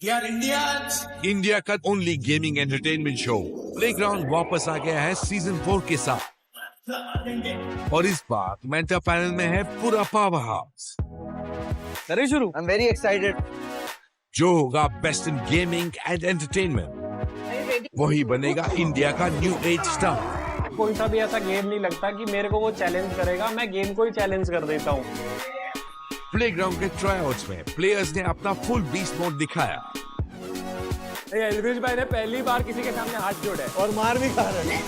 India का only gaming entertainment show playground वापस आ गया है सीजन 4 के साथ और इस बार मेंटर पैनल में है पूरा पावर हाउस। करें शुरू। I'm very excited. जो होगा best in gaming and entertainment वही बनेगा इंडिया का न्यू एज स्टार। कोई सा भी ऐसा गेम नहीं लगता कि मेरे को वो चैलेंज करेगा, मैं गेम को ही चैलेंज कर देता हूँ। प्लेग्राउंड के ट्रायआउट्स में प्लेयर्स ने अपना फुल बीस्ट मोड दिखाया। एलविश भाई ने पहली बार किसी के सामने हाथ जोड़ा है और मार भी खा रहे हैं।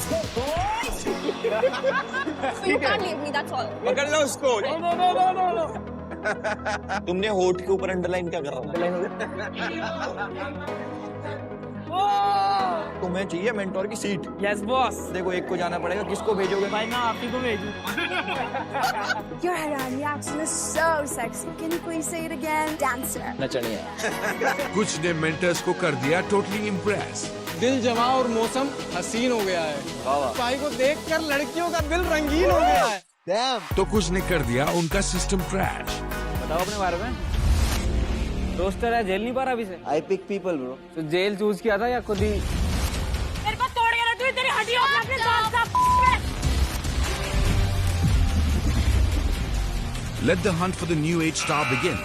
You can't leave me, that's all. पकड़ लो उसको। No. तुमने होठ के ऊपर अंडरलाइन क्या कर रहा था? तुम्हें चाहिए मेंटोर की सीट। Yes boss. देखो एक को जाना पड़ेगा, किसको भेजोगे? भाई मैं आप ही को भेजूं। Your Haran reaction is so sexy. Can you please say it again? Dancer. नचनिया। कुछ ने मेंटर्स को कर दिया टोटली इम्प्रेस। दिल जमा और मौसम हसीन हो गया है। भाई को देखकर लड़कियों का दिल रंगीन हो गया है। Damn. तो कुछ ने कर दिया उनका सिस्टम क्रैश। बताओ अपने बारे में। रोस्टर है, जेल नहीं पा रहा अभी से। I pick people, bro. तो जेल चूज किया था या खुद ही? मेरे को तोड़ के रख, तेरी हड्डियों में अपने दांत साफ। Let the hunt for the new age star begin.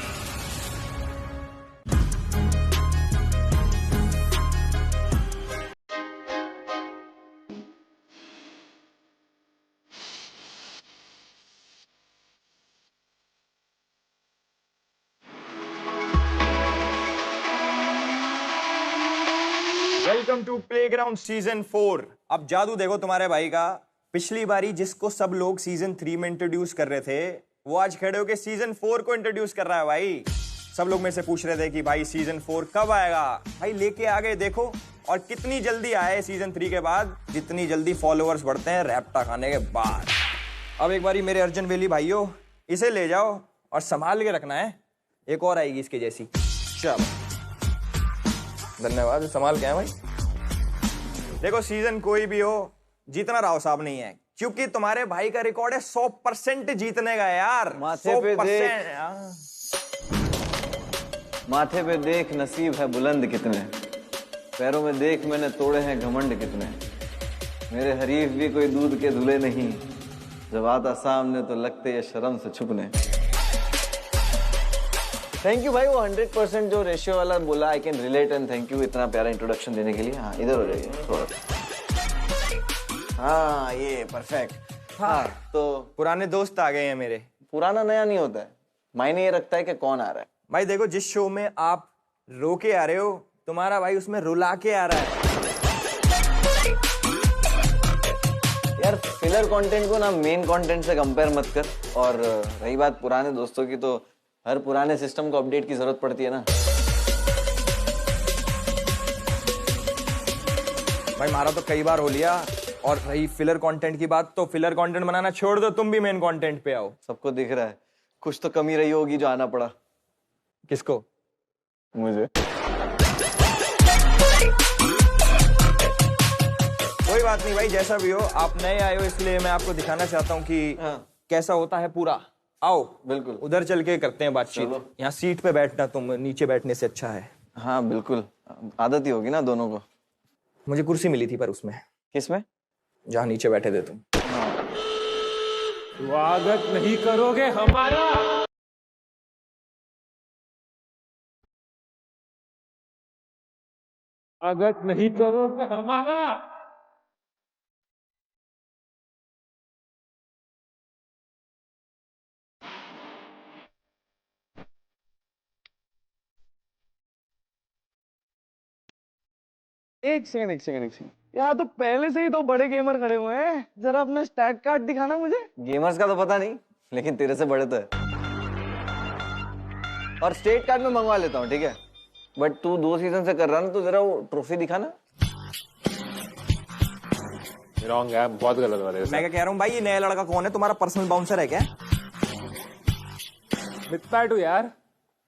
Welcome to playground season 4। अब जादू देखो तुम्हारे भाई का। पिछली बारी जिसको सब लोग सीजन 3 में इंट्रोड्यूस कर रहे थे, वो आज खड़े होके सीजन 4 को इंट्रोड्यूस कर रहा है। भाई सब लोग मेरे से पूछ रहे थे कि भाई सीजन 4 कब आएगा। भाई लेके आ गए देखो, और कितनी जल्दी आए सीजन 3 के बाद, जितनी जल्दी फॉलोअर्स बढ़ते हैं रैप्टा खाने के बाद। अब एक बारी मेरे अर्जुन वेली भाइयों, इसे ले जाओ और संभाल के रखना है, एक और आएगी इसके जैसी। चलो धन्यवाद, संभाल के आए भाई। देखो सीजन कोई भी हो, जीतना राव साहब नहीं है, क्योंकि तुम्हारे भाई का रिकॉर्ड है 100% जीतने का यार। माथे पे 100%। माथे पे देख नसीब है बुलंद कितने, पैरों में देख मैंने तोड़े हैं घमंड कितने, मेरे हरीफ भी कोई दूध के धुले नहीं, जब आता सामने तो लगते ये शर्म से छुपने। थैंक यू भाई, वो 100% जो रेशियो वाला बोला, I can relate and thank you इतना प्यारा इंट्रोडक्शन देने के लिए। हाँ इधर हो जाइए थोड़ा। हाँ ये परफेक्ट। हाँ तो पुराने दोस्त आ गए हैं मेरे। पुराना नया नहीं होता है, मायने ये रखता है कि कौन आ रहा है। भाई देखो जिस शो में आप रो के आ रहे हो, तुम्हारा भाई उसमें रुला के आ रहा है। यार फिलर कंटेंट को ना मेन कंटेंट से कंपेयर मत कर। और रही बात पुराने दोस्तों की, तो हर पुराने सिस्टम को अपडेट की जरूरत पड़ती है ना। भाई मारा तो कई बार हो लिया, और रही फिलर कंटेंट की बात, तो फिलर कंटेंट बनाना छोड़ दो, तुम भी मेन कंटेंट पे आओ। सबको दिख रहा है कुछ तो कमी रही होगी जो आना पड़ा। किसको? मुझे। कोई बात नहीं भाई, जैसा भी हो, आप नए आए हो इसलिए मैं आपको दिखाना चाहता हूँ कि कैसा होता है पूरा। आओ बिल्कुल, उधर चल के करते हैं बातचीत। चलो। यहाँ सीट पे बैठना तुम नीचे बैठने से अच्छा है। हाँ बिल्कुल, आदत ही होगी ना दोनों को। मुझे कुर्सी मिली थी पर उसमें, किसमें? जहाँ नीचे बैठे थे तुम। स्वागत नहीं करोगे हमारा? स्वागत नहीं करोगे हमारा? एक सेकंड। यहाँ तो पहले से ही तो बड़े गेमर खड़े हुए हैं, जरा अपना स्टैट कार्ड दिखाना मुझे। गेमर्स का तो पता नहीं, लेकिन तेरे से बड़े तो है। और स्टेट कार्ड में मंगवा लेता हूँ, ठीक है, बट तू 2 सीजन से कर रहा ना, तो जरा वो ट्रॉफी दिखाना। रॉन्ग है, बहुत गलत हो रहा है। मैं क्या कह रहा हूँ भाई, ये नया लड़का कौन है? तुम्हारा पर्सनल बाउंसर है क्या? विथ पैट हो यार।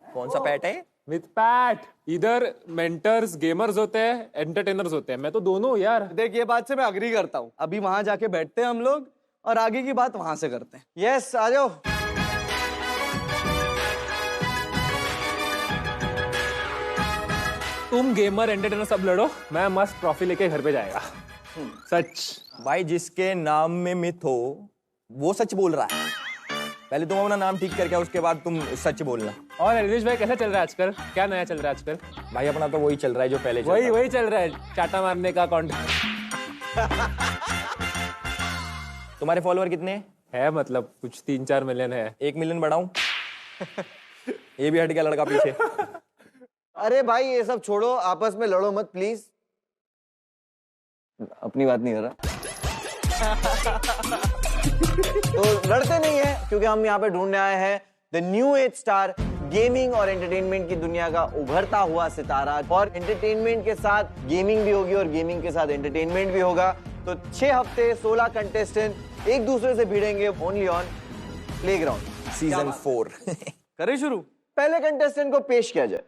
कौन सा पैट है? With PAT. इधर मेंटर्स गेमर्स होते हैं, एंटरटेनर्स होते हैं, मैं तो दोनों हूँ यार। देख ये बात से मैं अग्री करता हूँ। अभी वहां जाके बैठते हैं हम लोग और आगे की बात वहां से करते हैं। यस आ जाओ। तुम गेमर एंटरटेनर सब लड़ो, मैं मस्त ट्रॉफी लेके घर पे जाएगा। सच। भाई जिसके नाम में मिथ हो वो सच बोल रहा है। पहले तुम अपना नाम ठीक करके आओ, उसके बाद तुम सच बोलना। और रजनीश भाई कैसा चल रहा है आजकल? क्या नया चल रहा है आजकल? भाई अपना तो वही चल रहा है जो पहले वही चल रहा है, चाटा मारने का कॉन्टेंट। तुम्हारे फॉलोअर कितने है? मतलब कुछ 3-4 मिलियन है। 1 मिलियन बढ़ाऊं? ये भी हट गया लड़का पीछे। अरे भाई ये सब छोड़ो, आपस में लड़ो मत प्लीज। अपनी बात नहीं कर रहा। तो लड़ते नहीं है क्योंकि हम यहाँ पे ढूंढने आए हैं the new age star, gaming और एंटरटेनमेंट की दुनिया का उभरता हुआ सितारा। और एंटरटेनमेंट के साथ गेमिंग भी होगी और गेमिंग के साथ एंटरटेनमेंट भी होगा। तो 6 हफ्ते 16 कंटेस्टेंट एक दूसरे से भिड़ेंगे ओनली ऑन प्लेग्राउंड सीजन 4। करें शुरू? पहले कंटेस्टेंट को पेश किया जाए।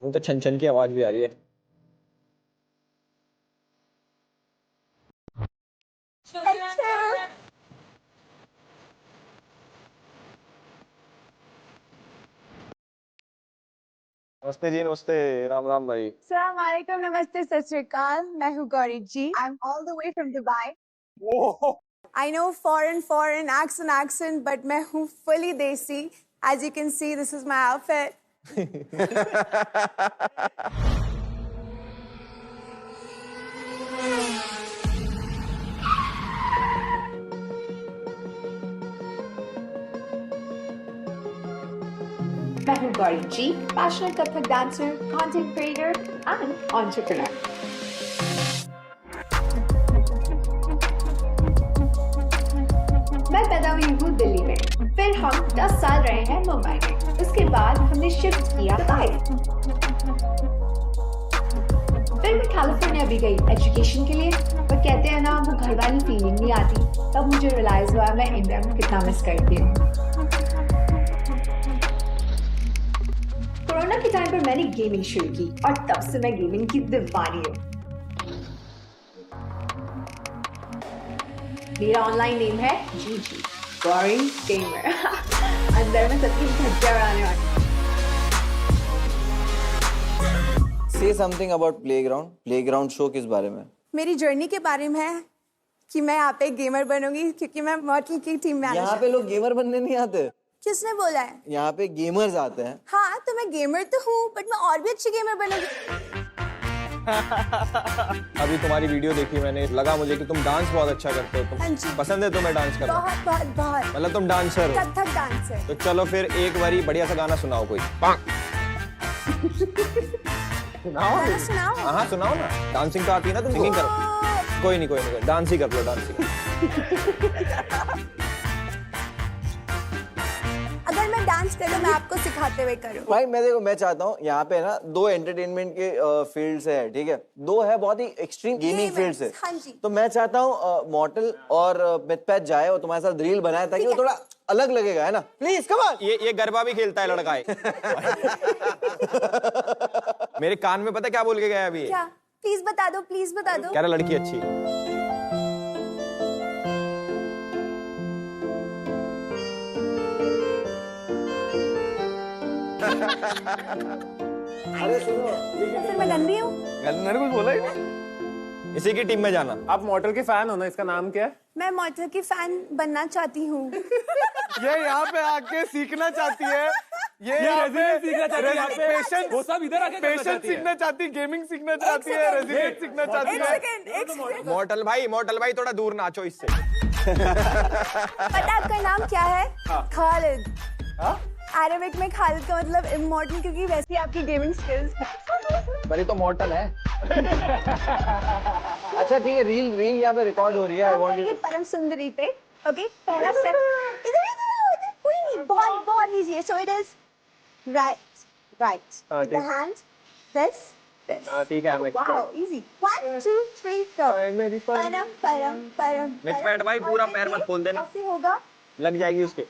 तो छन छन की आवाज भी आ रही है। नमस्ते जी, नमस्ते। राम राम भाई। अस्सलाम वालेकुम, नमस्ते, सत श्री अकाल। मैं हूँ गौरी जी। I'm all the way from Dubai. I know foreign accent, but मैं हूँ fully desi. As you can see, this is my outfit. मैं हूँ गौरी जी, passionate Kathak dancer, content creator and entrepreneur. मैं पैदा हुई हूँ दिल्ली में, फिर हम 10 साल रहे हैं मुंबई में, उसके बाद हमने शिफ्ट किया दुबई। फिर मैं कैलिफोर्निया भी गई एजुकेशन के लिए, पर कहते हैं ना वो घर वाली फीलिंग नहीं आती। तब मुझे रियलाइज हुआ मैं इंडिया में कितना मिस करती हूँ। कोरोना के टाइम पर मैंने गेमिंग शुरू की और तब से मैं गेमिंग की दीवानी हूँ। मेरा ऑनलाइन नेम है जीजी, गौरी गेमर। अंदर में सबकी धज्जियां उड़ाने वाली। से something about playground. Playground show किस बारे में? मेरी जर्नी के बारे में है कि मैं यहाँ पे गेमर बनूंगी क्योंकि मैं मॉडल की टीम में आना यहाँ पे लोग गेमर बनने नहीं आते। किसने बोला है? यहाँ पे गेमर्स आते हैं। हाँ तो मैं गेमर तो हूँ, बट मैं और भी अच्छी गेमर बनूंगी। अभी तुम्हारी वीडियो देखी मैंने, लगा मुझे कि तुम डांस बहुत अच्छा करते हो। हाँ तुम जी। पसंद है तुम्हें डांस करना? बहुत बहुत बहुत। मतलब तुम डांसर हो? कथक डांसर। तो चलो फिर एक बारी बढ़िया सा गाना सुनाओ कोई। सुनाओ। गाना सुनाओ। हाँ सुनाओ ना, डांसिंग तो आती है ना, तुम सिंगिंग करो। कोई नहीं, डांस ही कर लो, डांस ही। अगर मैं डांस करूँ मैं आपको सिखाते हुए करूँ। भाई मैं चाहता हूँ यहाँ पे ना 2 एंटरटेनमेंट के फील्ड्स है, ठीक है? 2 है बहुत ही एक्सट्रीम गेमिंग फील्ड्स है। हाँ जी। तो मैं चाहता हूँ मॉडल और मिथपैच जाए और तुम्हारे साथ रील बनाए ताकि वो थोड़ा अलग लगेगा, है ना? Please come on. ये गरबा भी खेलता है लड़का है। मेरे कान में पता क्या बोल के गया अभी? क्या? प्लीज बता दो, प्लीज बता दो। कह रहा लड़की अच्छी है। अरे सुनो, तो फिर मैं गंदी हूँ? मैंने कुछ बोला ही नहीं। इसी की टीम में जाना। आप मॉडल के फैन हो ना? इसका नाम क्या है? मैं मॉडल की फैन बनना चाहती हूँ। ये यहाँ पे आके सीखना चाहती है। ये रेजिडेंट सीखना चाहती है। पेशेंस, वो सब इधर आके पेशेंस सीखना चाहती है, गेमिंग सीखना चाहती है, रेजिडेंट सीखना चाहती है। एक सेकंड। मॉडल भाई थोड़ा दूर नाचो इससे। पता आपका नाम क्या है? खालिद। अरबिक में खालिद का मतलब इमॉर्टल, क्योंकि वैसे आपकी गेमिंग स्किल्स। मेरी तो मॉडल है। अच्छा ठीक है, रील यहाँ पे रिकॉर्ड हो रही है। I want you. परम सुंदरी पे। ओके, पहला स्टेप इधर कोई नहीं, बहुत बहुत इजी है। So it is right the hand this ठीक है, वाओ इजी 1 2 3 गो। परम मिथपैट भाई पूरा पैर मत खोल देना, ऐसे होगा, लग जाएगी उसके।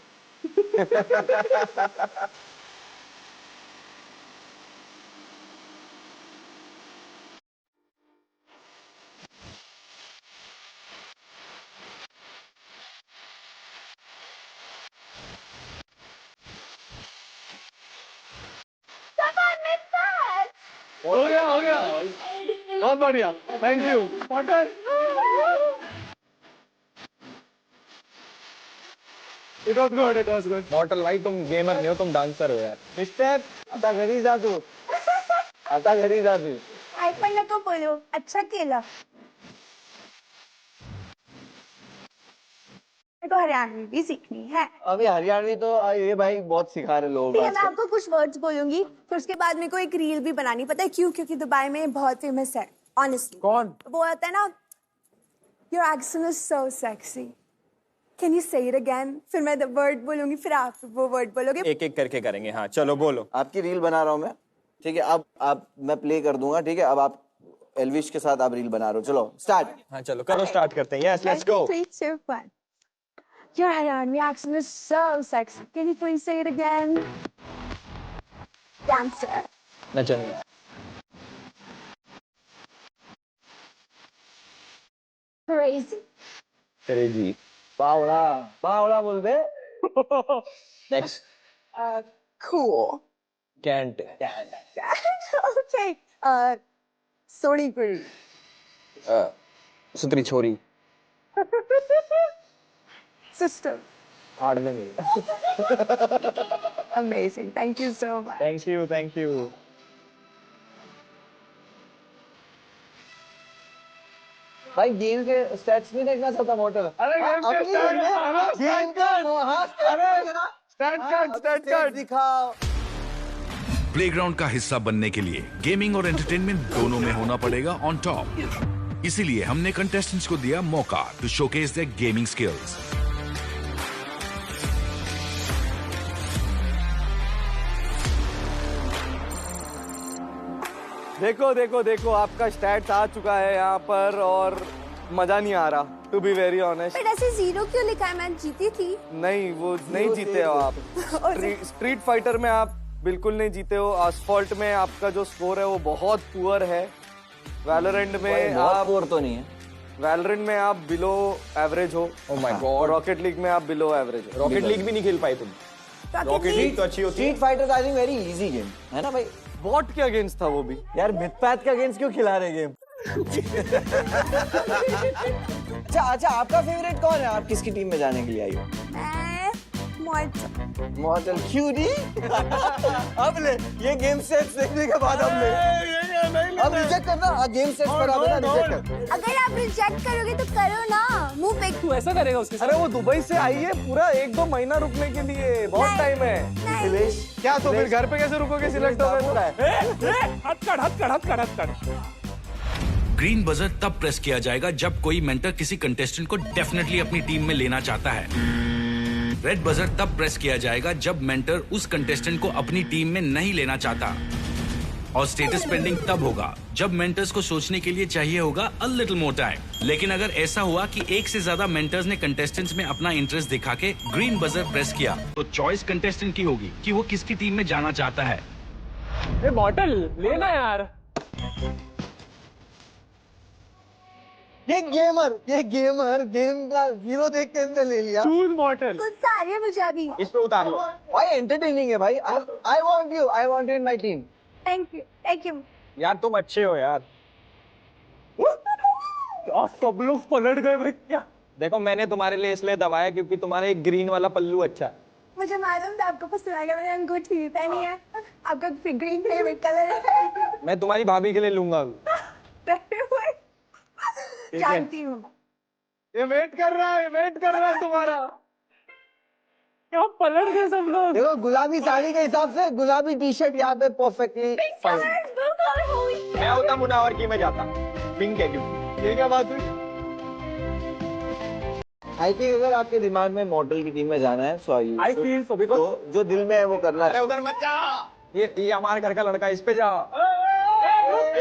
हो गया बहुत बढ़िया thank you model it was good model भाई तुम गेमर नहीं हो तुम डांसर हो यार मिस्टर आता घरी जा तू आईफोन नको बोलो अच्छा केला तो हरियाणवी भी सीखनी है अभी हरियाणवी तो ये भाई बहुत सिखा रहे लोग ठीक है मैं आपको कुछ वर्ड्स बोलूंगी फिर उसके बाद मेरे को एक रील भी बनानी पता है क्यों क्योंकि दुबई में बहुत फेमस है ऑनेस्टली कौन वो आता है ना your accent is so sexy can you से इट अगेन फिर मैं वर्ड बोलूंगी फिर आप वो वर्ड बोलोगे एक एक करके करेंगे हाँ चलो बोलो आपकी रील बना रहा हूँ मैं ठीक है अब आप मैं प्ले कर दूंगा ठीक है अब आप एल्विश के साथ आप रील बना रहे हो चलो स्टार्ट हाँ चलो करो स्टार्ट करते हैं yes let's go 3, 2, 1 Your Hariyanvi accent is so sexy. Can you please say it again? Dancer. नचन Crazy. तेरे जी बावड़ा बोल दे next Cool. Can't Okay. Sorry, girl. सुतरी छोरी Sister. हार्ड में नहीं Amazing. Thank you so much. Thank you भाई गेम के स्टैट्स नहीं देखना चाहता मोटर अरे गेम का स्टार्ट कर दिखाओ प्लेग्राउंड का हिस्सा बनने के लिए गेमिंग और एंटरटेनमेंट दोनों में होना पड़ेगा ऑन टॉप इसीलिए हमने कंटेस्टेंट्स को दिया मौका to showcase their gaming skills देखो आपका स्टैट्स आ चुका है यहाँ पर और मजा नहीं आ रहा to be very honest But ऐसे जीरो क्यों लिखा है? मैं जीती थी. नहीं वो नहीं जीते हो आप स्ट्रीट फाइटर में आप बिल्कुल नहीं जीते हो आसफॉल्ट में आपका जो स्कोर है वो बहुत पुअर है वैलोरेंट में आप पुअर तो नहीं है वैलोरेंट में आप बिलो एवरेज हो oh my God rocket league में आप बिलो एवरेज हो रॉकेट लीग भी नहीं खेल पाए तुम रॉकेट लीग तो अच्छी होती है street fighter I think very easy game है ना भाई बॉट के अगेंस्ट था वो भी यार मिथपैथ के अगेंस्ट क्यों खिला रहे गेम अच्छा आपका फेवरेट कौन है आप किसकी टीम में जाने के लिए आई हो मॉडल क्यूटी अब ले ये गेम सेट्स देखने के बाद अब ले अब रिजेक्ट करना गेम सेट्स पर अब ना रिजेक्ट कर अगर आप रिजेक्ट करोगे तो करो ना मुंह पे तू ऐसा करेगा उसके साथ अरे वो दुबई से आई है पूरा 1-2 महीना रुकने के लिए बहुत टाइम है अखिलेश क्या तो फिर घर पे कैसे रुकोगे सिलेक्ट हो गए हटकड़ ग्रीन बजर तब प्रेस किया जाएगा जब कोई मेंटर किसी कंटेस्टेंट को डेफिनेटली अपनी टीम में लेना चाहता है रेड बजर तब प्रेस किया जाएगा जब मेंटर उस कंटेस्टेंट को अपनी टीम में नहीं लेना चाहता और स्टेटस पेंडिंग तब होगा जब मेंटर्स को सोचने के लिए चाहिए होगा अ लिटिल मोर टाइम लेकिन अगर ऐसा हुआ कि एक से ज्यादा मेंटर्स ने कंटेस्टेंट्स में अपना इंटरेस्ट दिखा के ग्रीन बजर प्रेस किया तो चॉइस कंटेस्टेंट की होगी कि वो किसकी टीम में जाना चाहता है बॉटल लेना यार ये गेमर गेम का हीरो देख के इसने ले लिया चूज मॉडल गुस्सा आ रही है मुझे अभी. इस पे उतार लो भाई एंटरटेनिंग है भाई I want you in my team Thank you. यार तुम अच्छे हो यार सब लोग पलट गए भाई क्या देखो मैंने तुम्हारे लिए इसलिए दबाया क्योंकि तुम्हारा एक ग्रीन वाला पल्लू अच्छा है मुझे मालूम था आपको पसंद आएगा मैंने अंगूठी पहनी है आपका ग्रीन फेवरेट कलर है मैं तुम्हारी भाभी के लिए लूंगा जानती हूँ. ये वेट कर रहा है तुम्हारा क्या पलट गए सब लोग देखो गुलाबी साड़ी के हिसाब से गुलाबी टी शर्ट यहाँ पे परफेक्टली मैं होता मुनावर की में जाता पिंक है क्योंकि ये क्या बात हुई आई थिंक अगर आपके दिमाग में मॉडल की टीम में जाना है सो आई फील सो तो जो दिल में है वो करना अरे है उधर मत जा ये हमारे घर का लड़का इस पे जा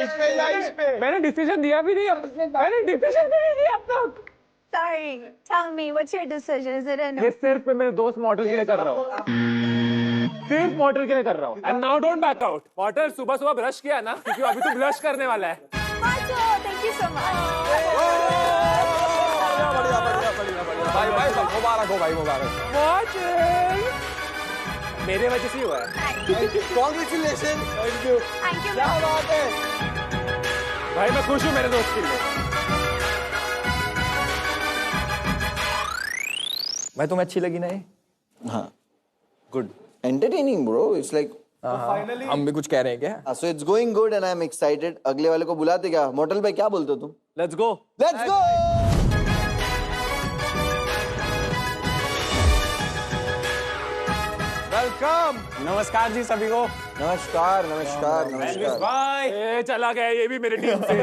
इस पे मैंने डिसीजन दिया भी नहीं अब तक Sorry. Tell me, what's your decision? Is it a no? ये सिर्फ मैं मेरे दोस्त मॉडल के लिए कर रहा हूँ सिर्फ मॉडल के लिए कर रहा हूँ and now don't back out model सुबह ब्रश किया ना क्योंकि अभी तो ब्लश करने वाला है Macho, thank you so much. बढ़िया भाई मुबारक हो भाई मुबारक मॉडल मेरे वजह से ही हुआ है congratulation. Thank you. Thank you. क्या बात है। भाई मैं खुश हूँ मेरे दोस्त के लिए। मैं तुम्हें अच्छी लगी ना ये? हाँ good entertaining bro it's like finally हम भी कुछ कह रहे हैं क्या? So it's going good and I am excited. अगले वाले को बुलाते क्या? मोटल भाई क्या बोलते हो तुम? Let's go. Let's go. Welcome. नमस्कार जी सभी को। नमस्कार नमस्कार नमस्कार। भाई ए, चला गया ये भी मेरी टीम से।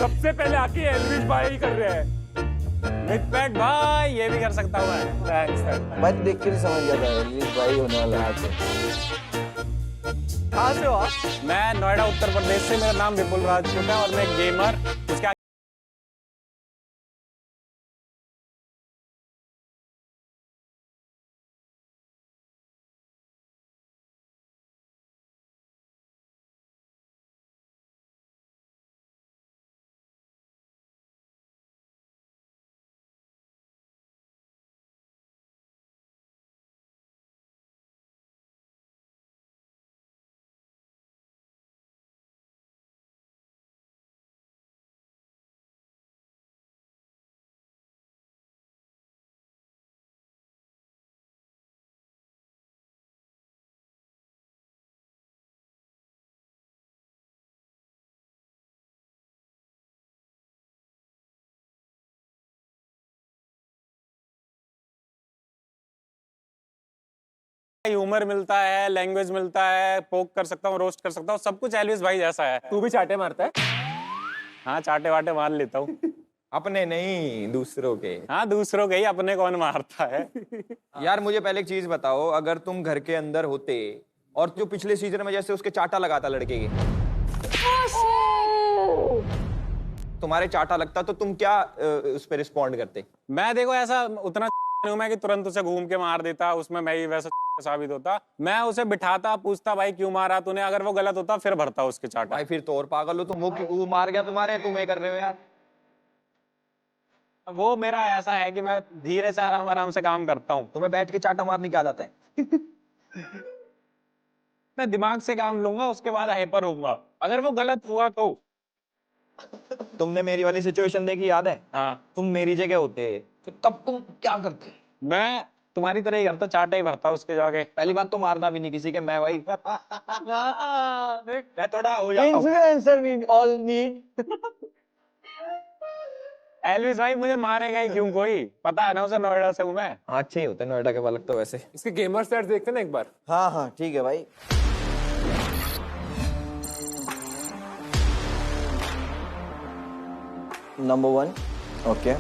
सबसे पहले आके एलविश भाई ही कर रहे हैं। मिडपैक भाई ये भी कर सकता हूँ मैं। थैंक्स। भाई देख के नहीं समझ गया था एलविश भाई होने वाला है आज। कहाँ से हो आप? मैं नोएडा उत्तर प्रदेश से, मेरा नाम विपुल राजपूत है और मैं गेमर। उसके ह्यूमर मिलता है, लैंग्वेज मिलता है, पोक कर सकता हूँ, रोस्ट कर सकता हूँ, सब कुछ एलविश भाई जैसा है। तू भी चाटे मारता है? हाँ चाटे वाटे मार लेता हूँ। अपने नहीं, दूसरों के। हाँ दूसरों के ही, अपने कौन मारता है। यार मुझे पहले एक चीज बताओ, अगर तुम घर के अंदर होते और जो पिछले सीजन में जैसे उसके चाटा लगाता लड़के के, तुम्हारे चाटा लगता तो तुम क्या उस पर रिस्पॉन्ड करते? मैं देखो ऐसा उतना हूं मैं कि तुरंत उसे घूम के मार देता, उसमें मैं ही वैसा साबित होता। मैं उसे बिठाता, पूछता भाई क्यों मारा तूने, अगर वो गलत होता फिर भरता उसके चाटा। भाई फिर तो और पागल हो तुम। वो मार गया तुम्हारे, तुम ये कर रहे हो यार। वो मेरा ऐसा है कि मैं धीरे से आराम आराम से काम करता हूँ। तुम्हें बैठ के चाटा मारने क्या आता है? मैं दिमाग से काम लूंगा, उसके बाद हाइपर होऊंगा। अगर वो गलत हुआ तो तुमने मेरी वाली सिचुएशन देखी, याद है? हाँ तुम मेरी जगह होते तो तब तुम क्या करते? मैं तुम्हारी तरह ही करता, चाटा ही भरता उसके जाके। पहली बात तो मारना भी नहीं किसी के, मैं भाई मैं थोड़ा हो जाता हूं। एलविश भाई मुझे मारेगा ही क्यों कोई, पता है ना उसे नोएडा से हूँ मैं। हाँ अच्छे ही होते हैं नोएडा के बालक तो वैसे। इसके गेमर सेट्स देखते ना एक बार। हाँ हाँ ठीक है भाई। नंबर 1 ओके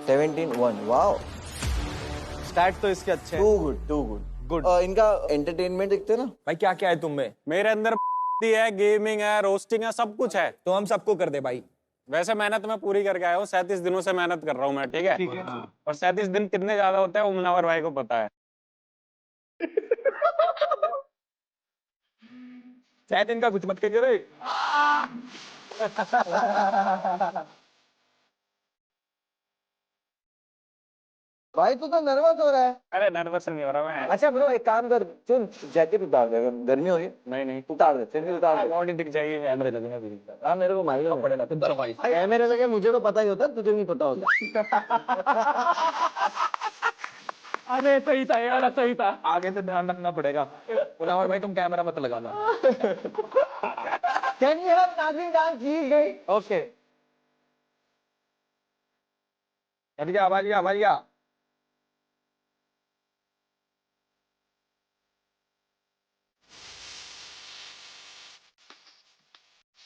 17-1 वाओ स्टैट तो इसके अच्छे हैं। Too good Good. इनका एंटरटेनमेंट देखते हैं ना भाई क्या क्या है तुम में? मेरे अंदर है, गेमिंग है, रोस्टिंग है, सब कुछ है। तो हम सबको कर दे भाई। वैसे मेहनत मैं पूरी करके आया हूँ, 37 दिनों से मेहनत कर रहा हूँ मैं, ठीक है? और 37 दिन कितने ज्यादा होते हैं वो मुनावर भाई को पता है। शायद इनका कुछ मत करिए रे। भाई तू तो नर्वस हो रहा है। अरे नर्वस नहीं हो रहा मैं। अच्छा ब्रो एक काम कर, चल जैकेट उतार दे, अगर गर्मी हो रही है नहीं नहीं उतार दे, फिर भी उतार दे। बॉडी दिख जाएगी, कैमरे लगेगा भी। हाँ मेरे को मालूम पड़ेगा तो भाई कैमरे लगे, मुझे तो पता ही होता, तुझे नहीं पता होता। अरे सही था यार, सही था। आगे से ध्यान रखना पड़ेगा। मुनावर भाई तुम कैमरा मत लगाना। कैन यू हैव नागिन डांस जी? ओके आवाज आ।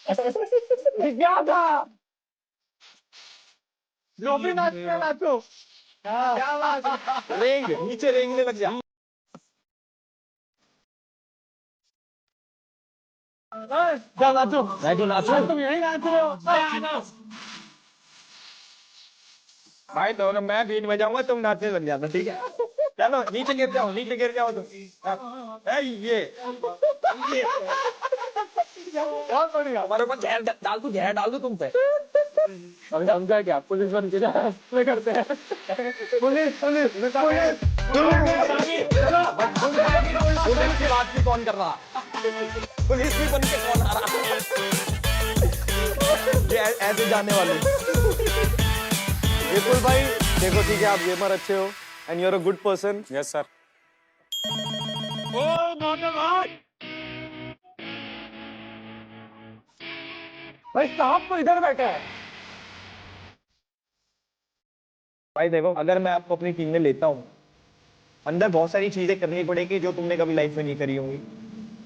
क्या था? जो भी नाचते नाचो। क्या बात है? रेंग नीचे रेंगने लग जा। क्या नाचो? तुम यही नाच रहे हो? भाई दोनों मैं बीट बजाऊंगा, तुम नाचने लग जाना, ठीक है? चलो नीचे गिर जाओ तुम। ये बहुत बढ़िया। हमारे ऊपर जहर डाल दो तुम पे। अभी हम क्या पुलिस बन के करते हैं। पुलिस बात भी कौन कर रहा, पुलिस भी बन के कौन आ रहा, ये ऐसे जाने वाले। विपुल भाई देखो, ठीक है आप गेमर अच्छे हो and you are a good person. Yes sir. भाई साहब तो इधर बैठा है। भाई देखो, अगर मैं आपको अपनी टीम में लेता हूँ, अंदर बहुत सारी चीजें करनी पड़ेगी जो तुमने कभी लाइफ में नहीं करी होंगी,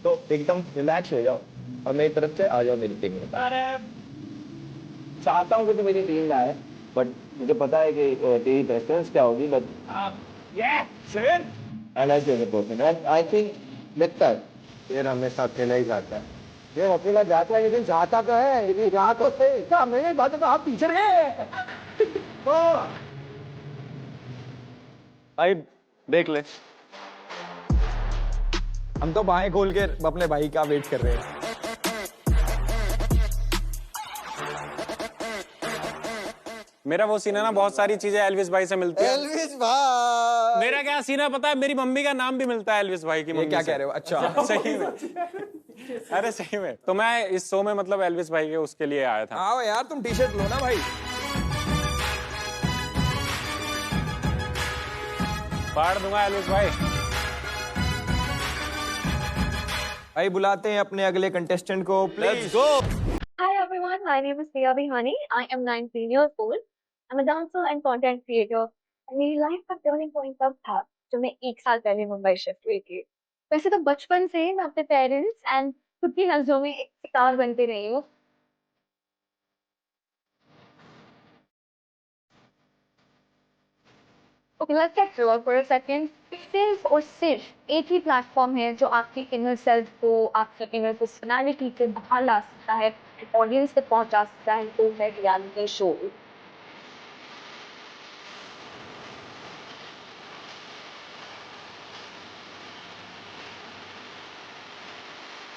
तो एकदम रिलैक्स हो जाओ और मेरी तरफ से आ जाओ मेरी टीम में। अरे चाहता हूँ कि तू मेरी टीम में आए, बट मुझे पता है कि तेरी प्रेफरेंस क्या होगी, बट आई थिंक लगता है ये हमेशा अकेला ही जाता है, ये अकेला जाता है, लेकिन जाता तो है, ये जहाँ तो थे क्या मेरी बात तो आप पीछे रहे। भाई देख ले, हम तो बाहें खोल के अपने भाई का वेट कर रहे हैं। मेरा वो सीन है ना, बहुत सारी चीजें एल्विस भाई से मिलती है। एल्विस भाई, मेरा क्या सीन है पता है, मेरी मम्मी का नाम भी मिलता है एल्विस भाई की मम्मी क्या से। कह रहे हो? अच्छा सही में, अरे सही में। तो मैं इस शो में मतलब एल्विस भाई के उसके लिए आया था। आओ यार, तुम टी शर्ट लो ना भाई। फाड़ दूंगा एल्विस भाई। भाई बुलाते हैं अपने अगले कंटेस्टेंट को, please go. Hi everyone, my name is Priya Bihani. I am 19 years old. I'm a dancer and content creator. मेरी लाइफ का टर्निंग पॉइंट तब था जब मैं 1 साल पहले मुंबई शिफ्ट हुई थी। वैसे तो बचपन से ही मैं अपने पेरेंट्स एंड खुद की नजरों में एक स्टार बनते रही हूँ। Okay, let's get real for a second. सिर्फ और सिर्फ एक ही प्लेटफॉर्म है जो आपकी इनर सेल्फ को, आपकी इनर पर्सनालिटी से बाहर ला सकता है, ऑडियंस तक पहुंचा सकता है, तो है रियलिटी शो।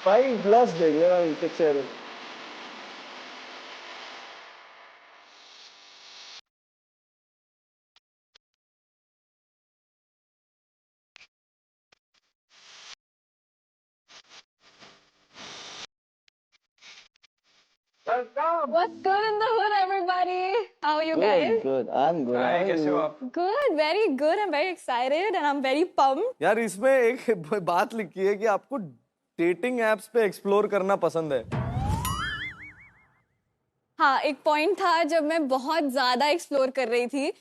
भाई ग्लास दे यार picture. What's good in the hood, everybody? How are you guys? Good, I'm good. हाय, कैसे हो आप? Good, very good. I'm very excited and I'm very pumped. यार इसमें एक बात लिखी है कि आपको डेटिंग एप्स पे एक्सप्लोर करना पसंद है। हाँ, एक पॉइंट था जब मैं बहुत ज्यादा एक्सप्लोर कर रही थी।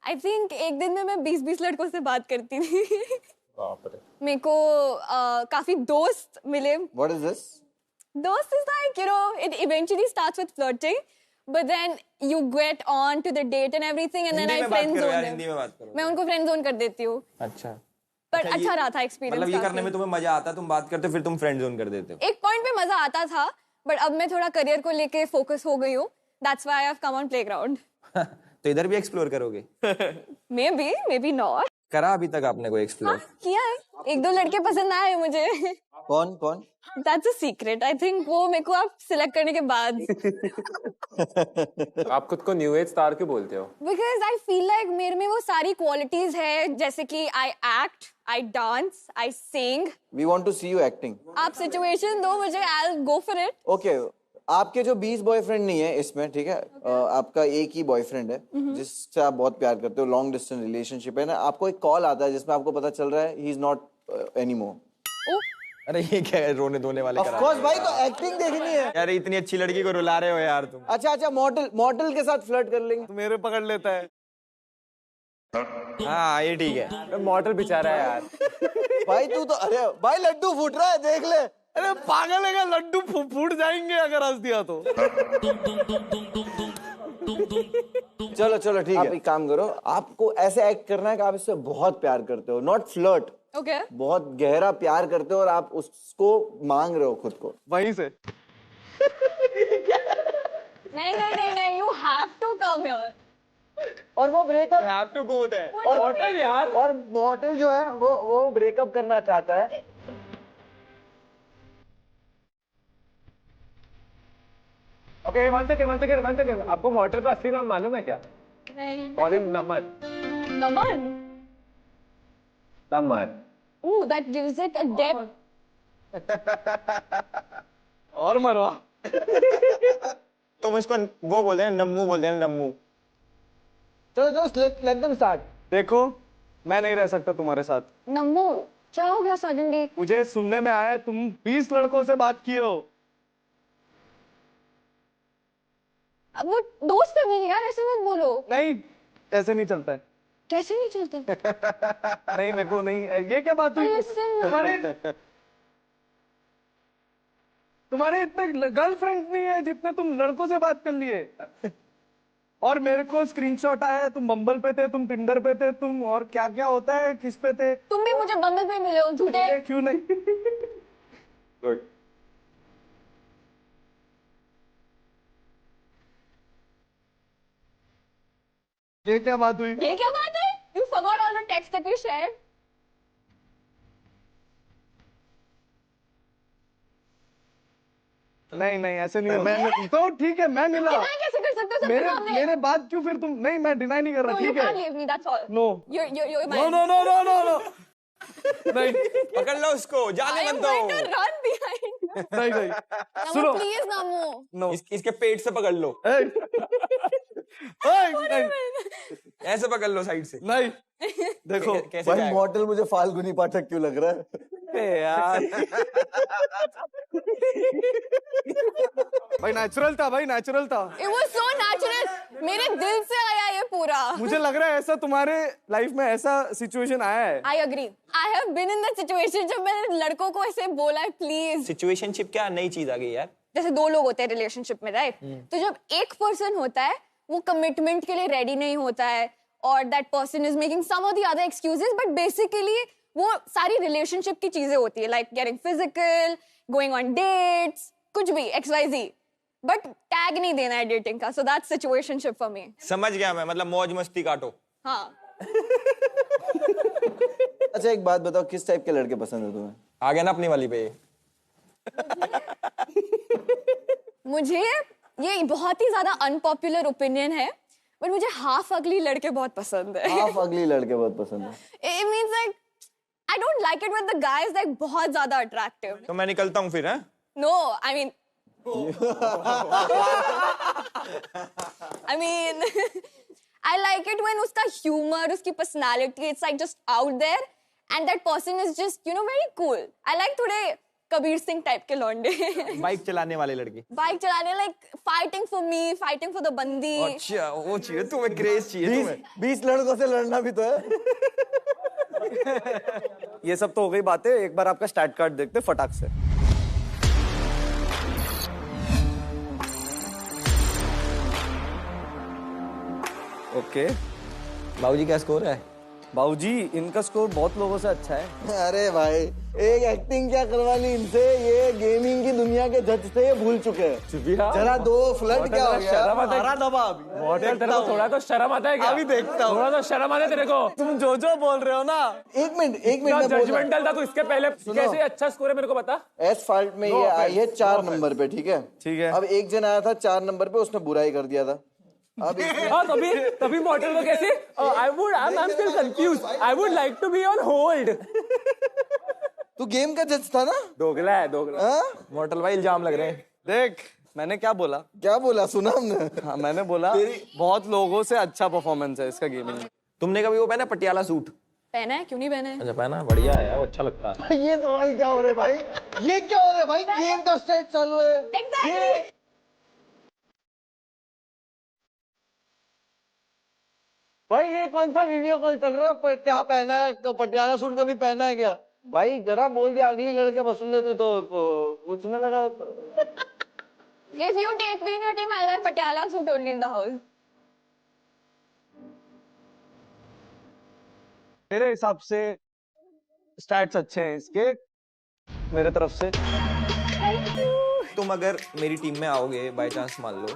आई थिंक एक दिन में मैं 20-20 लड़कों से बात करती थी। मेरे को काफी दोस्त मिले। What is this? Dost is like, you know, it eventually starts with flirting, but then you get on to the date and everything, and then I friend zone them. Hindi में बात करो। मैं उनको फ्रेंड जोन कर देती हूँ। अच्छा, पर अच्छा रहा था एक्सपीरियंस। मतलब ये करने में तुम्हें मजा आता है, तुम बात करते हो फिर तुम फ्रेंड जोन कर देते हो। एक पॉइंट पे मजा आता था, बट अब मैं थोड़ा करियर को लेके फोकस हो गई हूँ। That's why I've come on playground. तो इधर भी एक्सप्लोर करोगे? Maybe not. करा अभी तक आपने कोई एक्सप्लोर? किया है, 1-2 लड़के पसंद आए मुझे। कौन? That's a secret. I think वो मेरे को आप सिलेक्ट करने के बाद। आप खुद को न्यू एज स्टार क्यों बोलते हो? Because I feel like मेरे में वो सारी क्वालिटीज है, जैसे कि I act, I dance, I sing. We want to see you acting. आप सिचुएशन दो मुझे, I'll go for it. Okay. आपके जो 20 बॉयफ्रेंड नहीं है इसमें, ठीक है? आपका एक ही बॉयफ्रेंड है जिससे आप बहुत प्यार करते हो, लॉन्ग डिस्टेंस रिलेशनशिप है ना, आपको एक कॉल आता है जिसमें आपको पता चल रहा है ही इज नॉट एनीमोर। अरे ये क्या है, रोने धोने वाले ऑफ कोर्स भाई, तो एक्टिंग देखनी है यार इतनी अच्छी लड़की को रुला रहे हो यार तुम। अच्छा, मॉडल के साथ फ्लर्ट कर लेंगे। तो मेरे पकड़ लेता है। हाँ ये ठीक है। मॉडल बेचारा है यार। भाई तू तो, अरे भाई लड्डू फूट रहा है, देख ले। अरे पागल है क्या, लड्डू फूट जाएंगे अगर हंस दिया तो। चलो ठीक है, आप एक काम करो, आपको ऐसे एक्ट करना है कि आप इससे बहुत प्यार करते हो, नॉट फ्लर्ट। Okay. बहुत गहरा प्यार करते हो और आप उसको मांग रहे हो खुद को वहीं से। नहीं, you have to come here. और वो breakup have to go there. और मॉडल जो है वो ब्रेकअप करना चाहता है। Okay, one second. आपको मॉडल का असली नाम मालूम है क्या? नहीं। Call him Naman. Naman? Samar. Ooh, that gives it a depth. और मरवा। तुम इसको वो बोलते हैं, नम्मू बोलते हैं, नम्मू। चलो let them start। देखो मैं नहीं रह सकता तुम्हारे साथ। नम्मू, क्या हो गया suddenly? मुझे सुनने में आया तुम 20 लड़कों से बात किए हो। अब वो दोस्त है मेरी यार, ऐसे मत बोलो। नहीं, ऐसे नहीं चलता है। कैसे नहीं चलता? नहीं मेरे को नहीं, ये क्या बात हुई? तुम्हारे इतने गर्लफ्रेंड नहीं है जितने तुम लड़कों से बात कर लिए। और मेरे को स्क्रीनशॉट आया है, तुम बम्बल पे थे, तुम टिंडर पे थे, तुम और क्या क्या होता है, किस पे थे? तुम भी मुझे बम्बल पे मिले हो, झूठे। क्यों नहीं? गुड। ये क्या बात हुई? ये क्या बात है? You forgot all the texts that we shared. नहीं नहीं ऐसे नहीं होता। तो ठीक है मैं मिला। Deny कैसे कर सकते हो सबके मेरे सामने? मेरे बाद क्यों फिर तुम? नहीं मैं डिनाई नहीं कर रहा, No, you ठीक है। can't leave me, that's all. No You're no no no no no no नहीं पकड़ लो उसको, जाने I मत am दो। going to run behind you. नहीं नहीं Namu, सुनो please, Namu. नो इसके पेट से पकड़ लो, नहीं ऐसे पकड़ लो साइड से। नहीं देखो कैसे भाई जाएगा? मॉडल मुझे फाल्गुनी पाठक क्यों लग रहा है? यार भाई नेचुरल था, भाई नेचुरल था। It was so natural. मेरे दिल से आया ये पूरा। मुझे लग रहा है ऐसा तुम्हारे लाइफ में ऐसा सिचुएशन आया है। I agree. I have been in that situation जब मैंने लड़कों को ऐसे बोला है प्लीज। सिचुएशनशिप क्या नई चीज आ गई यार। जैसे दो लोग होते हैं रिलेशनशिप में, राइट? तो जब एक पर्सन होता है वो कमिटमेंट के लिए रेडी नहीं होता है और that person is making some of the other excuses, but basically वो सारी रिलेशनशिप की चीजें होती है, like getting physical, going on dates, कुछ भी XYZ, बट टैग नहीं देना है डेटिंग का। So that's situationship for me. समझ गया मैं, मतलब मौज मस्ती काटो। हाँ। अच्छा एक बात बताओ, किस टाइप के लड़के पसंद है तुम्हें? आ गया ना अपनी वाली पे। मुझे ये बहुत ही ज्यादा अनपॉपुलर ओपिनियन है, बट मुझे हाफ अगली लड़के बहुत पसंद है। हाफ अगली लड़के बहुत पसंद है। It means like I don't like it when the guy is like बहुत ज्यादा attractive. तो मैं निकलता हूँ फिर, हैं? No, I mean I like it when उसका humor, उसकी personality, it's like just out there, and that person is just, you know, very cool. I like थोड़े कबीर सिंह टाइप के लौंडे। बाइक चलाने वाले लड़के। बाइक चलाने, like fighting for me, fighting for the बंदी। अच्छा वो चाहिए तुम्हें, क्रेज चाहिए तुम्हें। 20 लड़कों से लड़ना भी तो है। ये सब तो हो गई बातें, एक बार आपका स्टैट कार्ड देखते फटाक से। ओके बाबूजी क्या स्कोर है? बाबूजी इनका स्कोर बहुत लोगों से अच्छा है। अरे भाई एक एक्टिंग क्या करवानी इनसे, ये गेमिंग की दुनिया के जज थे, ये भूल चुके हैं। जरा दो फ्लड क्या हो गया? हमारा दबा अभी तेरे को थोड़ा तो शर्म आता है क्या? अभी देखता हूँ। थोड़ा तो शर्म आता है तेरे को? तुम जो बोल रहे हो ना, एक मिनट जजमेंटल था तू। इसके पहले कैसे अच्छा स्कोर है मेरे को बता। एसफाल्ट में ये आई है 4 नंबर पे, ठीक है? ठीक है। अब एक जन आया था 4 नंबर पे, उसने बुराई कर दिया था। अब हाँ तभी मॉडल को कैसे? I'm still confused. I would like to be on hold. तू गेम का जज था ना? दोगला है दोगला। मॉडल भाई इल्जाम लग रहे हैं। देख मैंने क्या बोला? क्या बोला सुना हमने? हाँ मैंने बोला बहुत लोगों से अच्छा परफॉर्मेंस है इसका गेमिंग में। तुमने कभी वो पहना पटियाला सूट? पहना है, क्यों नहीं पहना है? अच्छा पहना, बढ़िया है यार, अच्छा लगता है। ये तो भाई क्या हो रहा है भाई? ये क्या हो रहा है भाई? गेम तो स्टेट चालू है। भाई ये कौन सा वीडियो कॉल चल रहा है? क्या पहना है? तो पटियाला सूट कभी पहना है क्या? भाई जरा बोल दिया आगे लड़के पसंद है तो पूछने लगा। If you take me in your team, I'll wear Patiala suit only in the house. मेरे हिसाब से स्टैट्स अच्छे हैं इसके, मेरे तरफ से। तुम अगर मेरी टीम में आओगे बाय चांस, मान लो,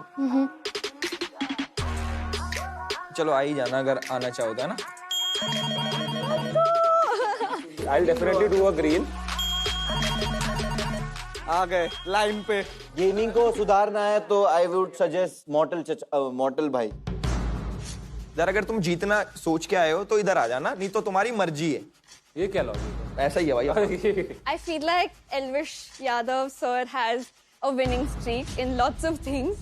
चलो आ ही जाना अगर आना चाहो तो, है ना? I'll definitely do a green. आ गए लाइन पे। गेमिंग को सुधारना है तो आई वुड सजेस्ट मॉडल भाई। जरा अगर तुम जीतना सोच के आए हो तो इधर आ जाना, नहीं तो तुम्हारी मर्जी है। ये क्या लॉजिक ऐसा ही है भाई। है? I feel like Elvish Yadav sir has a winning streak in lots of things.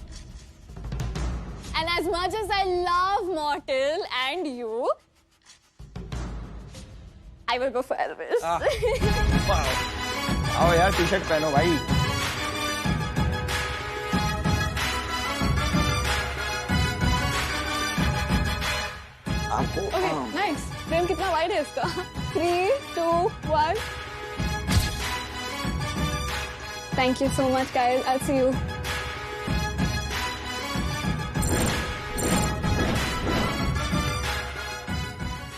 And as much as I love Mortal and you, I will go for Elvish. आओ यार टी शर्ट पहनो भाई। Okay, nice. Frame कितना wide है इसका? 3, 2, 1. Thank you so much, guys. I'll see you.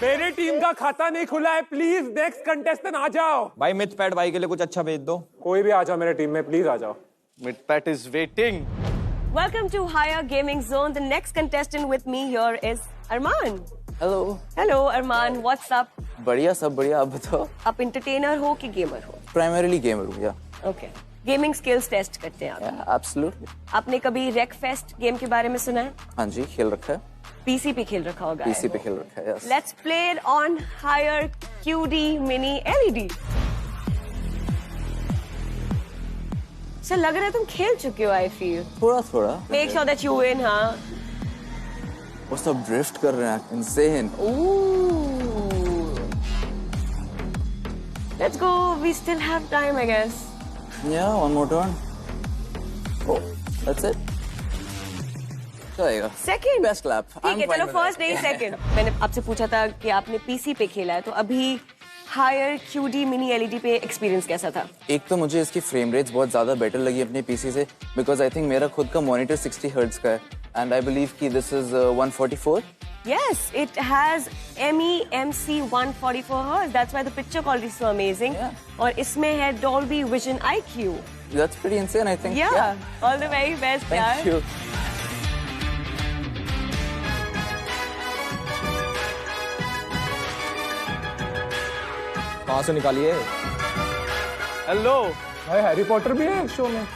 मेरी team का खाता नहीं खुला है, प्लीज नेक्स्ट कंटेस्टेंट आ जाओ। भाई मिथ पैट भाई के लिए कुछ अच्छा भेज दो। कोई भी आ जाओ मेरे टीम में, प्लीज आ जाओ। Midpat is waiting. Welcome to Higher Gaming Zone. The next contestant with me here is Arman. Hello. Hello Arman, what's up? बढ़िया, सब बढ़िया, आप बताओ। आप entertainer हो कि gamer हो? प्राइमरीली गेमर हूँ, या Okay. Gaming skills test करते हैं आप। एब्सोल्युटली। आपने कभी Wreckfest गेम के बारे में सुना है? हाँ जी, खेल रखा है। PC पे खेल रखा होगा। पीसी पे खेल रखा है, yes. Let's play it on Higher QD Mini LED. Sir लग रहा है तुम खेल चुके हो, I feel. थोड़ा थोड़ा। Make sure that you win, हाँ? वो सब ड्रिफ्ट कर रहे हैं, insane. Ooh. Let's go. We still have time, I guess. Yeah, one more turn. Oh, that's it. चलेगा। Second. Best clap. ठीक है, चलो फर्स्ट नहीं सेकंड। मैंने आपसे पूछा था कि आपने पीसी पे खेला है, तो अभी हायर QD मिनी LED पे एक्सपीरियंस कैसा था? एक तो मुझे इसकी फ्रेम रेट्स बहुत ज्यादा बेटर लगी अपने पीसी से, बिकॉज आई थिंक मेरा खुद का मॉनिटर 60 हर्ट्ज का है, एंड आई बिलीव कि this is 144। Yes, it has MEMC 144 Hz. That's why the picture quality is so amazing. Yeah. और इसमें है Dolby Vision IQ. That's pretty insane, I think. Yeah. All the very best, Thank yaar. you. कहाँ से निकालिए? Hello भाई, Harry Potter भी है show में।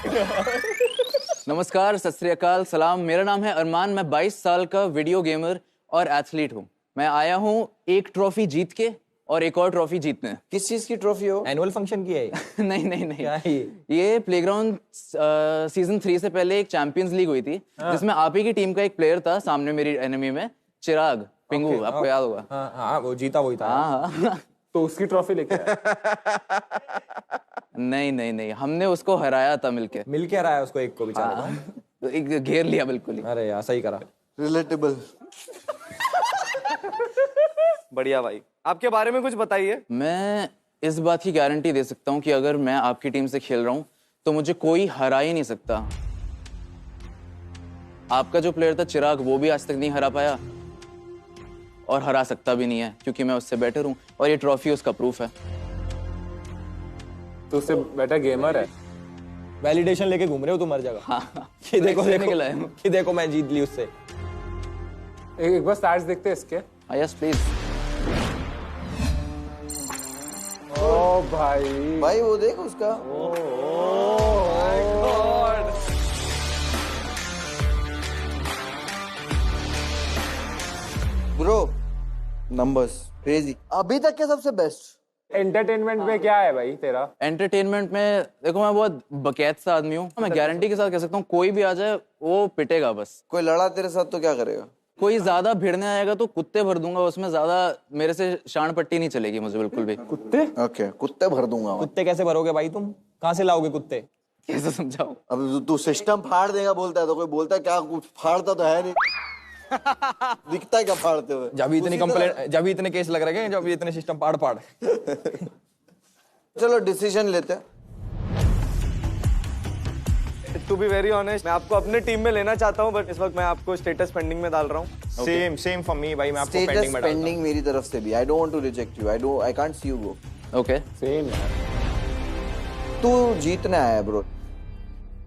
नमस्कार, सत श्री अकाल, सलाम। मेरा नाम है अरमान। मैं 22 साल का वीडियो गेमर और एथलीट हूँ। मैं आया हूँ एक ट्रॉफी जीत के और एक और ट्रॉफी जीतने। किस चीज की ट्रॉफी हो? एनुअल फंक्शन की है? नहीं नहीं नहीं, क्या है ये प्लेग्राउंड सीजन 3 से पहले एक चैंपियंस लीग हुई थी, जिसमें आप ही की टीम का एक प्लेयर था सामने मेरी एनिमी में, चिराग पिंगू। आपको याद होगा? हाँ, वो जीता वही था। हाँ। तो उसकी ट्रॉफी लेके आया। नहीं नहीं नहीं, हमने उसको हराया था मिलके। मिलके हराया उसको, एक को बेचारा को। तो एक घेर लिया बिल्कुल ही। अरे यार, सही करा। रिलेटेबल। बढ़िया भाई, आपके बारे में कुछ बताइए। मैं इस बात की गारंटी दे सकता हूँ कि अगर मैं आपकी टीम से खेल रहा हूँ तो मुझे कोई हरा ही नहीं सकता। आपका जो प्लेयर था चिराग, वो भी आज तक नहीं हरा पाया और हरा सकता भी नहीं है, क्योंकि मैं उससे बेटर हूँ और ये ट्रॉफी उसका प्रूफ है। तो उससे बेटर गेमर है। वैलिडेशन लेके घूम रहे हो तुम हर जगह। हाँ, कि देखो देखो, कि देखो मैं जीत ली उससे। एक बार स्टैट्स देखते हैं इसके। Yes please. ओ भाई, भाई वो देख उसका। Bro numbers crazy. अभी तक के सबसे बेस्ट। एंटरटेनमेंट में क्या है भाई तेरा? एंटरटेनमेंट में देखो, मैं बहुत बकैत सा आदमी हूँ। मैं गारंटी के साथ कह सकता हूँ कोई भी आ जाए वो पिटेगा बस। कोई लड़ा तेरे साथ तो क्या करेगा? कोई ज्यादा भिड़ने आएगा तो कुत्ते भर दूंगा उसमें, ज्यादा मेरे से शान पट्टी नहीं चलेगी मुझे बिल्कुल भी। कुत्ते? ओके, कुत्ते भर दूंगा। कुत्ते कैसे भरोगे भाई तुम? कहाँ से लाओगे कुत्ते? कैसे समझाऊं? अब तू सिस्टम फाड़ देगा बोलता है, तो कोई बोलता है क्या? कुछ फाड़ता तो है नहीं। दिखता है क्या फाड़ते हुए? जब इतनी कंप्लेंट, जब इतने केस लग रहे हैं, जब इतने सिस्टम पाड़ पाड़। चलो डिसीजन लेते हैं। टू बी वेरी ऑनेस्ट, मैं आपको अपने टीम में लेना चाहता हूं, बट इस वक्त मैं आपको स्टेटस पेंडिंग में डाल रहा हूं। सेम फॉर मी भाई, मैं आपको स्टेटस पेंडिंग में डालता हूं। पेंडिंग मेरी तरफ से भी। I don't want to reject you. I can't see you go. Okay, same यार। तू जीतने आया है ब्रो।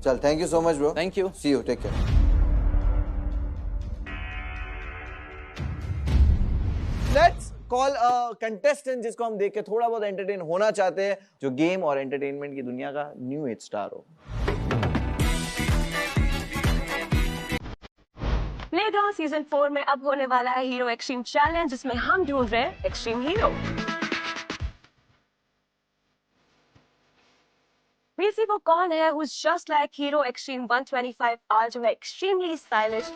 चल, thank you so much bro. Thank you. See you, take care. Let's call a contestant जिसको हम देख के थोड़ा बहुत एंटरटेन होना चाहते हैं, जो गेम और एंटरटेनमेंट की दुनिया का न्यू एज स्टार हो। प्लेग्राउंड सीजन 4 में अब होने वाला है हीरो एक्सट्रीम चैलेंज, जिसमें हम ढूंढ रहे हैं एक्सट्रीम हीरो। पीसी वो कौन है who's just like Hero Extreme 125R जो है extremely stylish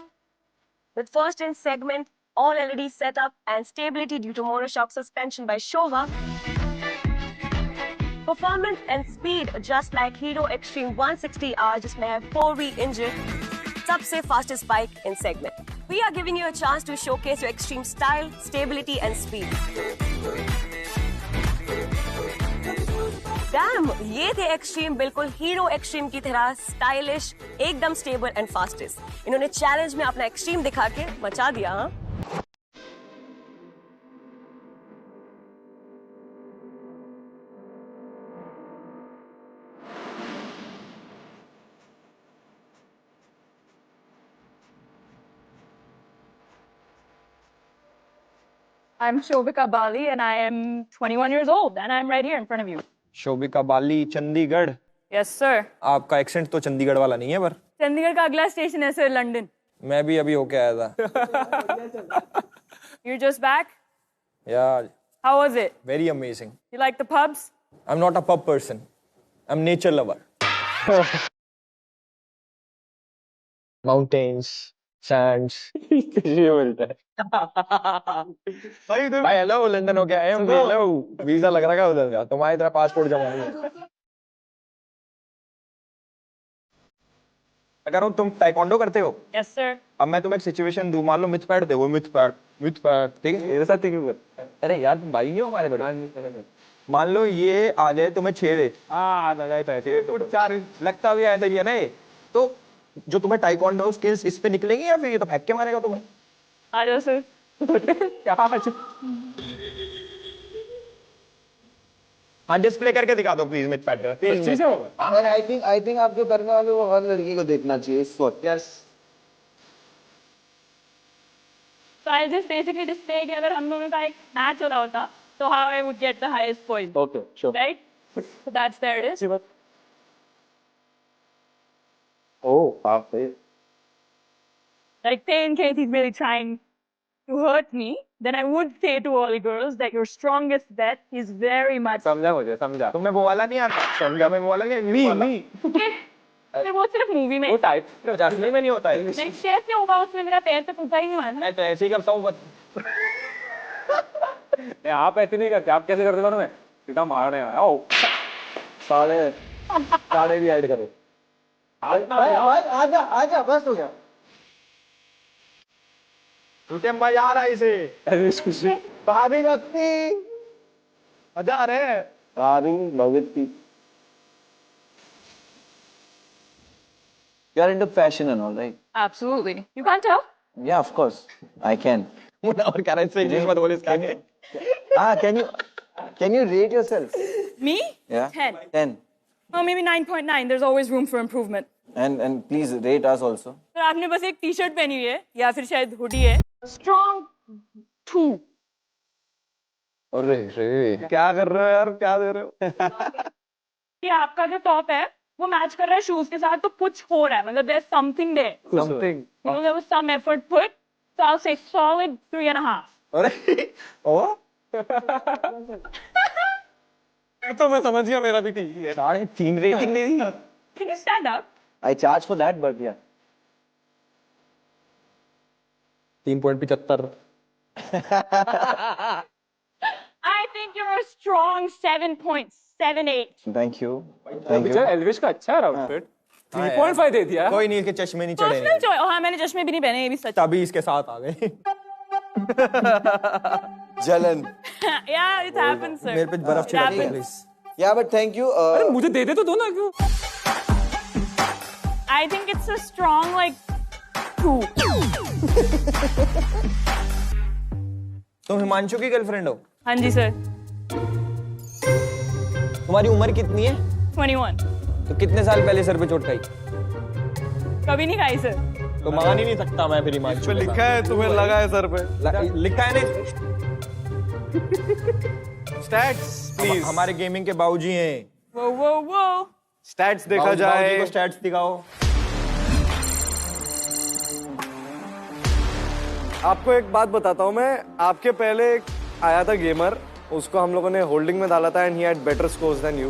with first in segment all LED setup and stability due to monoshock suspension by Showa. Performance and speed just like Hero Extreme 160R जिसमें है 4V engine, सबसे fastest bike in segment. We are giving you a chance to showcase your extreme style, stability and speed. Damn, ये थे extreme बिल्कुल hero extreme की तरह stylish, एकदम stable and fastest. इन्होंने चैलेंज में अपना एक्सट्रीम दिखा के मचा दिया. हाँ I'm Shobika Bali and I am 21 years old and I'm right here in front of you. Shobhika Bali, Chandigarh. Yes, sir. आपका एक्सेंट तो चंडीगढ़ वाला नहीं है पर. चंडीगढ़ का अगला स्टेशन है सर लंदन. मैं भी अभी होके आया था. You're just back? Yeah. How was it? Very amazing. You like the pubs? I'm not a pub person. I'm nature lover. Mountains, sands. ये मिलता है. भाई हेलो लंदन हो गया. हेलो वीजा लग रहा है उधर का. तुम्हारी तरह पासपोर्ट जमा नहीं. अगर हो तुम टाइकोंडो करते हो. Yes, sir. अब मैं तुम्हें एक सिचुएशन दूं. मान लो मिथ पैड दे. वो मिथ पैड ठीक है. मेरे साथ क्यों कर. अरे यार तुम भाई ही हो हमारे बड़े. मान लो ये आ जाए तुम्हें छेड़े. चार लगता भी ऐसा ही है ना. तो जो तुम्हें टाइकोंडो स्किल्स इस पे निकलेंगे या फिर ये तो फेंक के मारेगा तुम्हें. आ जाओ सर. हाँ डिस्प्ले करके दिखा दो please myth pad. I think आपके करने वाले वो हर लड़की को देखना चाहिए इस वक्त. Yes. So I'll just basically display कि अगर हम लोगों का एक मैच हो रहा होता तो how I would get the highest point. Okay, sure. Right? So that's there it is. Oh, halfway. Like say in case he's really trying to hurt me, then I would say to all the girls that your strongest bet is very much. समझा मुझे समझा. तुम्हें वो वाला नहीं आता. समझा मैं वो वाला नहीं. मी. फिर वो सिर्फ मूवी में. वो टाइप असली में नहीं होता है. नहीं कैसे होगा उसमें मेरा पैर तो टूटा ही नहीं माना. मैं तो ऐसे ही करता हूँ. नहीं आप ऐसे नहीं करते. आप कैसे करते हो मैं सीधा मारने आया. ओ साले भी ऐड करो. आजा बस हो गया. तुझे मजा आ रहा है इसे. भाभी भक्ति मजा आ रहा है. भाभी भक्ति. You are into fashion and all, right? Absolutely. You can't tell? Yeah, of course. I can. और क्या रहता है इंग्लिश में बोले इसका. Can you rate yourself? Me? Yeah. 10. 10. Oh, maybe 9.9. There's always room for improvement. And please rate us also. तो आपने बस एक टी-शर्ट पहनी हुई है या फिर शायद हुडी है. Strong 2. अरे रे क्या कर रहे हो यार. क्या दे रहे हो. ये आपका जो टॉप है वो मैच कर रहा है शूज के साथ तो कुछ हो रहा है. मतलब there's something there. Something. You know there was some effort put. So I'll say solid 3.5. अरे ओ तो मैं समझ गया. मेरा भी ठीक है. 3.5 rating they the. Can you stand up? I charge for that, but yeah. 3.75. I think you're a strong 7.78. Thank you. Thank you. Elvish का अच्छा है आउटफिट. 3.5 दे दिया. कोई नहीं. इसके चश्मे नहीं चढ़े. Personal choice. हाँ मैंने चश्मे भी नहीं पहने. ये भी सच. तभी इसके साथ आ गए. जलन. Yeah, it happens, sir. मेरे पे बर्फ छिड़क दो please. Yeah, but thank you. अरे मुझे दे दे तो दो ना. क्यों. I think it's a strong like 2. तुम हिमांशु की गर्लफ्रेंड हो. हाँ जी सर. तुम्हारी उम्र कितनी है. 21. तो कितने साल पहले सर पे चोट खाई. कभी नहीं खाई सर. तो मान ही नहीं सकता मैं फिर हिमांशु पे. लिखा है तुम्हें लगा है सर पे. लिखा है नहीं. Stats please. हमारे गेमिंग के बाबूजी हैं. वो स्टैट्स देखा जाए. स्टैट्स दिखाओ. आपको एक बात बताता हूँ मैं. आपके पहले एक आया था गेमर. उसको हम लोगों ने होल्डिंग में डाला था and he had better scores than you.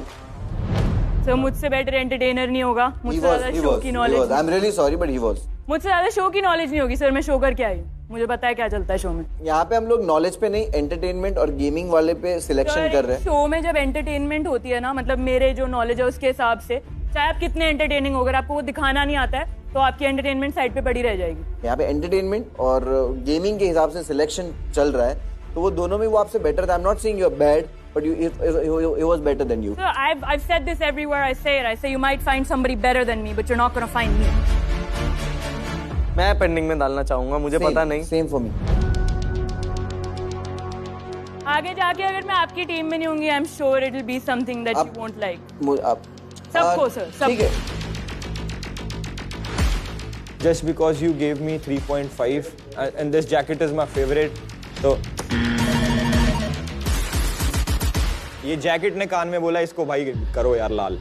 Sir मुझसे बेटर एंटरटेनर नहीं होगा, मुझसे ज्यादा शो की knowledge. I am really sorry but he was. मुझसे ज्यादा शो की नॉलेज नहीं होगी सर, मैं शो करके आई हूँ, मुझे पता है क्या चलता है शो में। यहाँ पे हम लोग नॉलेज पे नहीं, एंटरटेनमेंट और गेमिंग वाले पे सिलेक्शन कर रहे हैं। शो में जब एंटरटेनमेंट होती है ना, मतलब मेरे जो नॉलेज है उसके हिसाब से, चाहे आप कितने एंटरटेनिंग हो, अगर आपको वो दिखाना नहीं आता है तो आपकी एंटरटेनमेंट साइड पे पड़ी रह जाएगी। यहाँ पे एंटरटेनमेंट और गेमिंग के हिसाब से सिलेक्शन चल रहा है, तो वो दोनों में वो आपसे बेटर था। I am not saying you are bad, but he was better than you. Sir, I've said this everywhere I say it. I say you might find somebody better than me, but you're not going to find me. मैं pending में डालना चाहूंगा, मुझे पता नहीं। Same for me. आगे जाके अगर मैं आपकी टीम में नहीं होंगी, I am sure it will be something that you won't like. आप सबको सर, ठीक है। Just because you gave me 3.5 and this jacket is my favorite, तो ये जैकेट ने कान में बोला इसको भाई करो यार लाल।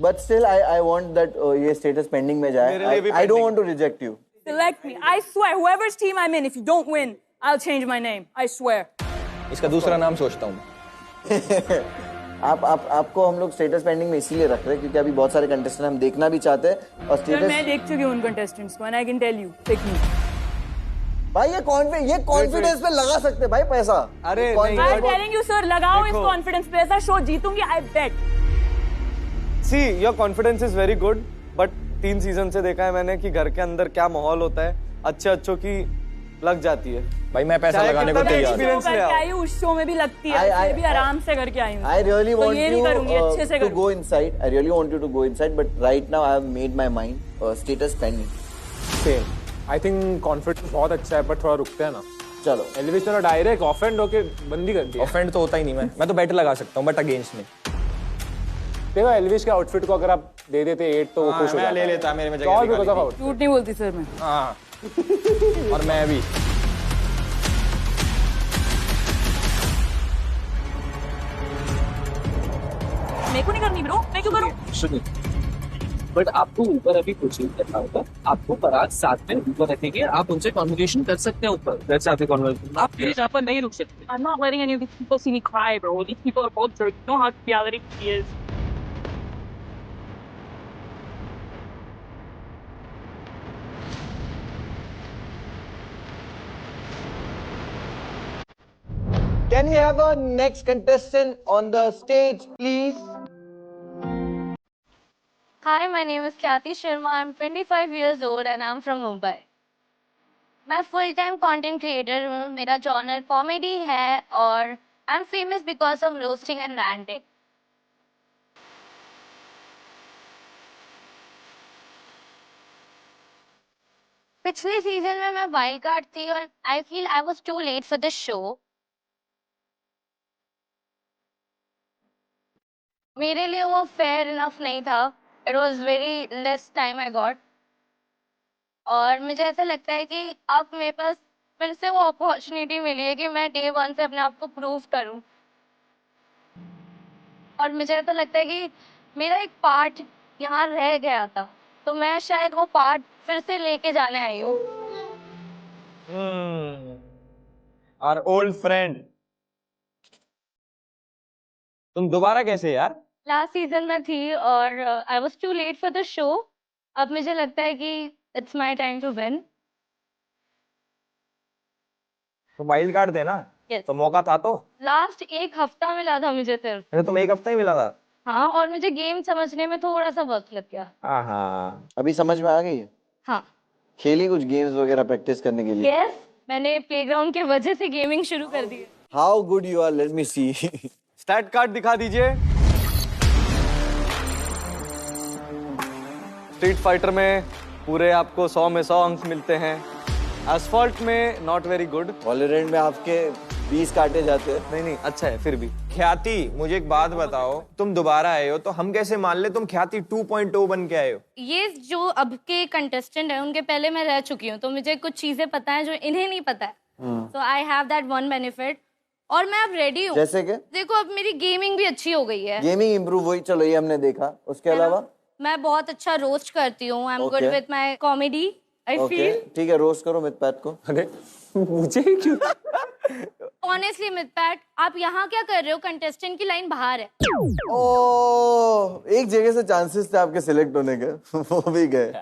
But still I want that ये status pending में जाए। I don't want to reject you. Select me. I swear, whoever's team I'm in, if you don't win, I'll change my name. I swear. इसका दूसरा नाम सोचता हूँ। आपको हम लोग स्टेटस पेंडिंग में इसीलिए रख रहे हैं क्योंकि अभी बहुत सारे कंटेस्टेंट हम देखना भी चाहते हैं और स्टेटस मैं देख चुकी हूँ उन कंटेस्टेंट्स को, and I can tell you, pick me. भाई ये कॉन्फिडेंस पे लगा सकते हैं भाई पैसा। अरे I'm telling you sir, लगाओ इस कॉन्फिडेंस पे, ऐसा show जीतूंगी, I bet. See, your confidence is very good, but 3 season से देखा है मैंने कि घर के अंदर क्या माहौल होता है, अच्छों की लग जाती है। भाई मैं पैसा लगाने को तैयार हूँ। उस शो में भी लगती है, फिर भी आराम से करके आई हूँ। I really want ये नहीं करूँगी, अच्छे से to go inside. I really want you to go inside, but right now I have made my mind. Status pending. Same. I think confidence बहुत अच्छा है, पर थोड़ा रुकते हैं ना। चलो। एल्विस ने डायरेक्ट ऑफेंड होके बंदी कर दी। ऑफेंड तो होता ही नहीं, मैं तो बेट लगा सकता हूँ बट अगेंस्ट में। देखो एल्विस के आउटफिट को अगर आप दे देते 8 तो वो खुश हो जाता। ले लेता मेरे में जगह निकाली थी। झूठ नहीं बोलती सर मैं। हाँ और मैं भी। मेरे को नहीं करनी ब्रो, मैं क्यों करूं? बट आपको ऊपर अभी कुछ नहीं करना होगा, आपको पराग साथ में ऊपर रखेंगे, आप उनसे कन्वर्सेशन कर सकते हैं ऊपर। दैट्स आपकी कन्वर्सेशन। आप प्लीज यहाँ पर नहीं रुक सकते। I'm not letting any of these people see me cry, bro. These people are both jerks. You know how reality is. Can we have our next contestant on the stage, please? Hi, my name is Khyati Sharma. I'm 25 years old and I'm from Mumbai. मैं full time content creator हूँ, मेरा genre comedy है और I am famous because of roasting and ranting. पिछले season में मैं wild card थी और I feel I was too late for the show. मेरे लिए वो फेयर इनफ नहीं था। It was very less time I got और मुझे ऐसा लगता है कि अब मेरे पास फिर से वो अपॉर्चुनिटी मिली है कि मैं डे 1 से अपने आप को प्रूव करूं और मुझे ऐसा लगता है कि मेरा एक पार्ट यहाँ रह गया था, तो मैं शायद वो पार्ट फिर से लेके जाने आई हूँ। Our old friend. तुम दोबारा कैसे यार? लास्ट सीजन में थी और I was too late for the show. अब मुझे लगता है कि it's my time to win. तो वाइल्ड कार्ड थे ना? Yes. तो मौका था तो? लास्ट 1 हफ्ता मिला था मुझे सिर्फ। अरे तुम्हें 1 हफ्ता ही मिला था? हाँ, और मुझे गेम समझने में थोड़ा सा वक्त लग गया। हाँ, अभी समझ में आ गई है? हाँ। खेली कुछ गेम्स वगैरह प्रैक्टिस करने के लिए? Yes, मैंने प्लेग्राउंड के वजह से गेमिंग शुरू कर दी। How good you are, let me see. Stat card दिखा दीजिए। स्ट्रीट फाइटर में पूरे आपको 100 में 100 अंक मिलते हैं। एसफॉल्ट में नॉट वेरी गुड। वॉलोरेंट में आपके 20 काटे जाते हैं। नहीं अच्छा है फिर भी। ख्याति मुझे एक बात बताओ, तुम दोबारा आए हो तो हम कैसे मान ले तुम ख्याति 2.0 बन के आए हो? ये जो अब के कंटेस्टेंट है उनके पहले मैं रह चुकी हूँ, तो मुझे कुछ चीजें पता है जो इन्हें नहीं पता है। तो I have that one benefit और मैं अब रेडी हूँ। जैसे कि देखो अब मेरी गेमिंग भी अच्छी हो गई है। गेमिंग इम्प्रूव हुई, चलो ये हमने देखा। उसके अलावा मैं बहुत अच्छा रोस्ट करती हूँ। I am good with my comedy. I feel ठीक है, रोस्ट करो मित पैट को। अरे मुझे क्यों? ऑनेस्टली मिथपैट, आप यहाँ क्या कर रहे हो? कंटेस्टेंट की लाइन बाहर है। ओ, एक जगह से चांसेस थे आपके सिलेक्ट होने के, वो भी गए।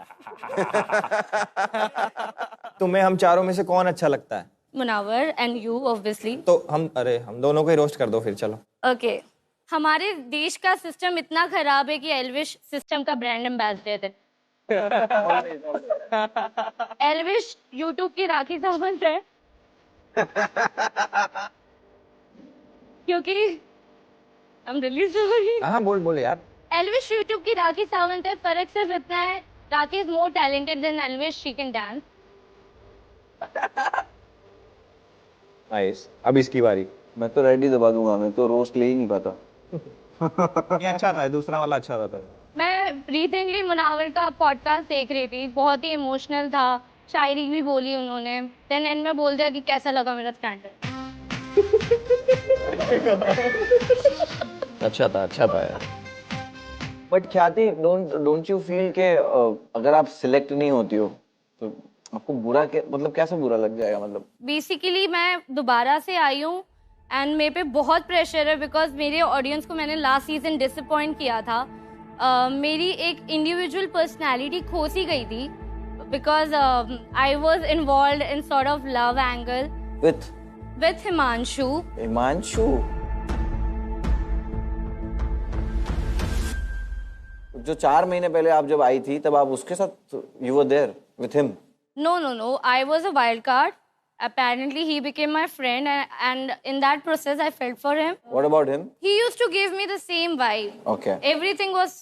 तुम्हें हम चारों में से कौन अच्छा लगता है? Munawar and you obviously. तो हम दोनों को ही रोस्ट कर दो फिर, चलो। ओके, हमारे देश का सिस्टम इतना खराब है कि एल्विश सिस्टम का ब्रांड एम्बेसडर थे। एल्विश यूट्यूब की राखी सावंत है क्योंकि I'm really sorry। हाँ बोल यार। एल्विश यूट्यूब की राखी सावंत है, फर्क सिर्फ इतना है, Rakhi is more talented than Elvish, she can dance. Nice, अब इसकी बारी। मैं तो रेडी दबा दूंगा, मैं तो रोस्ट ले ही नहीं पाता। ये अच्छा था, दूसरा वाला अच्छा था। मैं रिसेंटली मुनावर का पॉडकास्ट देख रही थी, बहुत ही इमोशनल था, शायरी भी बोली उन्होंने, देन एंड में बोल दिया कि कैसा लगा मेरा स्टैंडर्ड। अच्छा था यार। बट ख्याति, डोंट यू फील के अगर आप सिलेक्ट नहीं होती हो तो आपको बुरा मतलब कैसे बुरा लग जाएगा? मतलब बेसिकली मैं दोबारा से आई हूँ एंड मेरे पे बहुत प्रेशर है बिकॉज मेरे ऑडियंस को मैंने लास्ट सीजन डिसअपॉइंट किया था। मेरी एक इंडिविजुअल पर्सनैलिटी खो सी गई थी because I was involve in sort of love angle with Himanshu. जो 4 महीने पहले आप जब आई थी तब आप उसके साथ you were there with him? No, I was a wild card. Apparently he became my friend and in that process I felt for him. What about him? He used to give me the same vibe. Okay. Everything was,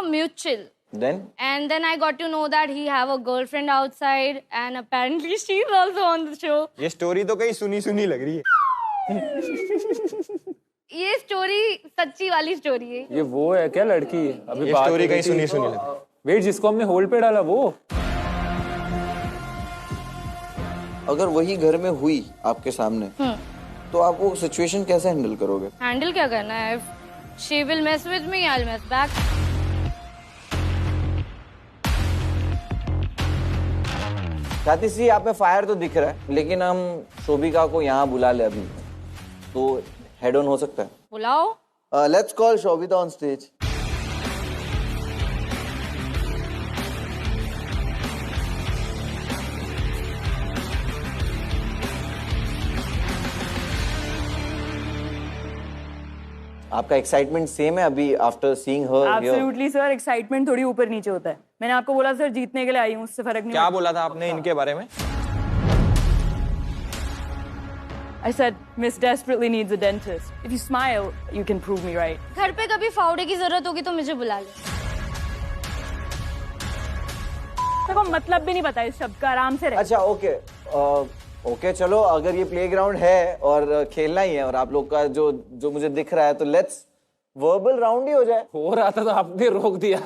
mutual. Then? And then I got to know that he have a girlfriend outside and apparently she's also on the show. ये story तो कहीं सुनी लग रही है। ये story सच्ची वाली स्टोरी है। ये वो है क्या लड़की? अभी ये स्टोरी कहीं सुनी लग रही है। वेट, जिसको हमने होल्ड पे डाला वो? अगर वही घर में हुई आपके सामने तो आप वो सिचुएशन कैसे हैंडल करोगे? हैंडल क्या करना है? She will mess with me, I'll mess back. ख्याति सी, आप में फायर तो दिख रहा है, लेकिन हम शोभिका को यहाँ बुला ले अभी, तो हेड ऑन हो सकता है। बुलाओ। Let's call Shobhita on stage. आपका एक्साइटमेंट सेम है अभी after seeing her? Absolutely sir, excitement थोड़ी ऊपर नीचे होता है। मैंने आपको बोला सर जीतने के लिए आई हूँ, उससे फर्क नहीं। क्या बोला था आपने इनके बारे में? I said Miss desperately needs a dentist. If you smile, you can prove me right. घर पे कभी फावड़े की जरूरत होगी तो मुझे बुला ले। देखो मतलब भी नहीं पता इस शब्द का, आराम से रहे। अच्छा ओके चलो, अगर ये प्लेग्राउंड है और खेलना ही है और आप लोग का जो मुझे दिख रहा है, तो लेट्स वर्बल राउंड ही हो जाए। हो रहा था तो आपने रोक दिया।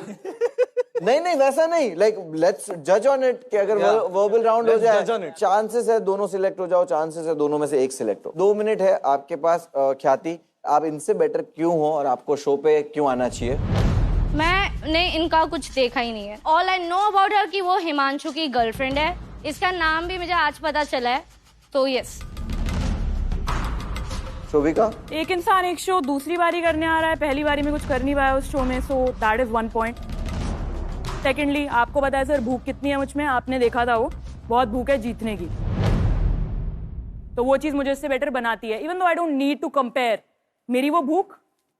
नहीं वैसा नहीं, लाइक लेट्स जज ऑन इट कि अगर वर्बल राउंड हो जाए, चांसेस है दोनों सिलेक्ट हो जाओ, चांसेस है दोनों में से एक सिलेक्ट हो। 2 मिनट है आपके पास। ख्याति, आप इनसे बेटर क्यों हो और आपको शो पे क्यों आना चाहिए? मैंने इनका कुछ देखा ही नहीं है। All I know about her कि वो हिमांशु की गर्लफ्रेंड है, इसका नाम भी मुझे आज पता चला है, तो यस। शोभिका, एक इंसान एक शो दूसरी बारी करने आ रहा है, पहली बारी में कुछ कर नहीं पाया उस शो में, so that is 1 point. Secondly, आपको पता है सर भूख कितनी है मुझ में, आपने देखा था वो बहुत भूख है जीतने की, तो वो चीज मुझे इससे बेटर बनाती है। Even though I don't need to compare, मेरी वो भूख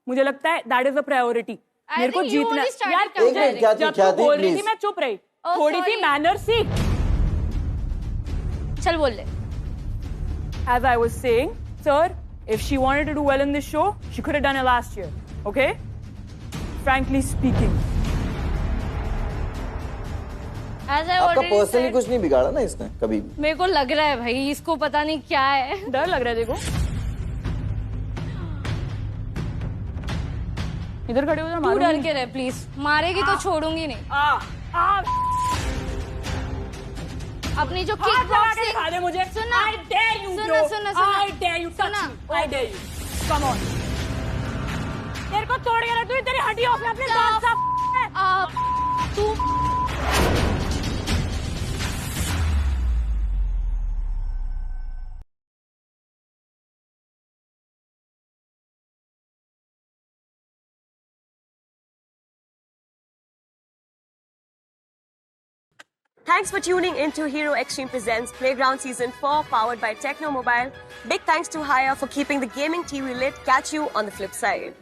मुझे लगता है दैट इज अ प्रायोरिटी। मेरे को जीतना यार, जब तू बोल रही थी मैं चुप रही, थोड़ी सी मैनर सीख। चल बोल ले। As I was saying, sir, if she wanted to do well in this show, she could have done it last year. Okay? Frankly speaking. आपका पर्सनली कुछ नहीं बिगाड़ा ना इसने कभी भी? मेरे को लग रहा है भाई इसको पता नहीं क्या है, डर लग रहा है। देखो इधर खड़े हो जा, तू डर के रहे प्लीज, मारेगी तो छोड़ूंगी नहीं। अपनी जो किक बॉक्सिंग मुझे सुना, I dare you, सुना, bro. सुना, सुना, I dare you, touch me. I dare you. Come on. तेरे को तोड़ के रख दूँ, तेरी हड्डियों में अपने दांत साफ। तू Thanks for tuning in to Hero Extreme Presents Playground Season 4, powered by Techno Mobile. Big thanks to Haya for keeping the gaming TV lit. Catch you on the flip side.